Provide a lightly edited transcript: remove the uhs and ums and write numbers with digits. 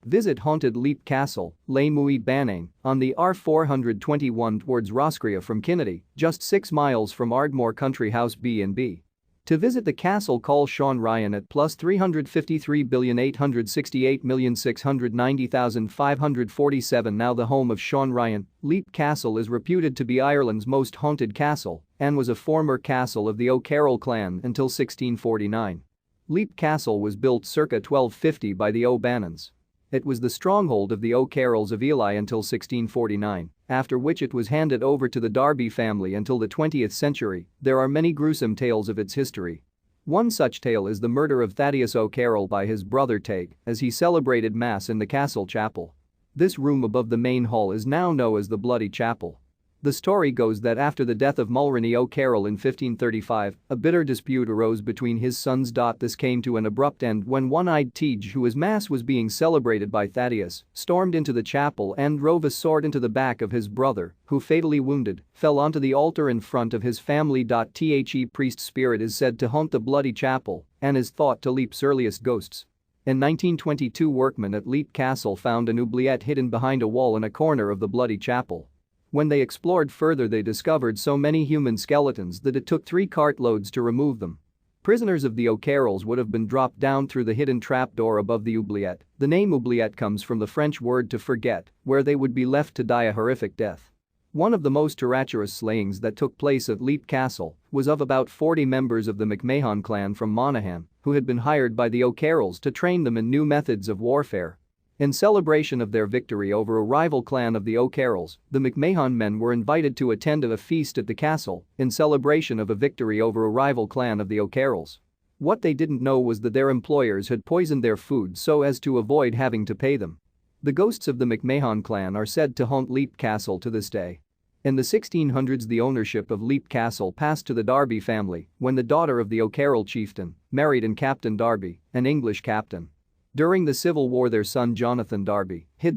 Visit haunted Leap Castle, Les Mouilles Banning, on the R421 towards Roscrea from Kinnedy, just 6 miles from Ardmore Country House B&B. To visit the castle, call Sean Ryan at +353,868,690,547. Now the home of Sean Ryan, Leap Castle is reputed to be Ireland's most haunted castle and was a former castle of the O'Carroll clan until 1649. Leap Castle was built circa 1250 by the O'Bannons. It was the stronghold of the O'Carrolls of Ely until 1649, after which it was handed over to the Darby family until the 20th century. There are many gruesome tales of its history. One such tale is the murder of Thaddeus O'Carroll by his brother Taig as he celebrated Mass in the castle chapel. This room above the main hall is now known as the Bloody Chapel. The story goes that after the death of Mulroney O'Carroll in 1535, a bitter dispute arose between his sons. This came to an abrupt end when one-eyed Taig, who as Mass was being celebrated by Thaddeus, stormed into the chapel and drove a sword into the back of his brother, who, fatally wounded, fell onto the altar in front of his family. The priest's spirit is said to haunt the Bloody Chapel and is thought to Leap's earliest ghosts. In 1922, workmen at Leap Castle found an oubliette hidden behind a wall in a corner of the Bloody Chapel. When they explored further, they discovered so many human skeletons that it took 3 cartloads to remove them. Prisoners of the O'Carrolls would have been dropped down through the hidden trapdoor above the oubliette. The name oubliette comes from the French word to forget, where they would be left to die a horrific death. One of the most torturous slayings that took place at Leap Castle was of about 40 members of the McMahon clan from Monaghan, who had been hired by the O'Carrolls to train them in new methods of warfare. In celebration of their victory over a rival clan of the O'Carrolls, the McMahon men were invited to attend a feast at the castle in celebration of a victory over a rival clan of the O'Carrolls. What they didn't know was that their employers had poisoned their food so as to avoid having to pay them. The ghosts of the McMahon clan are said to haunt Leap Castle to this day. In the 1600s, the ownership of Leap Castle passed to the Darby family when the daughter of the O'Carroll chieftain married in Captain Darby, an English captain. During the Civil War, their son Jonathan Darby hid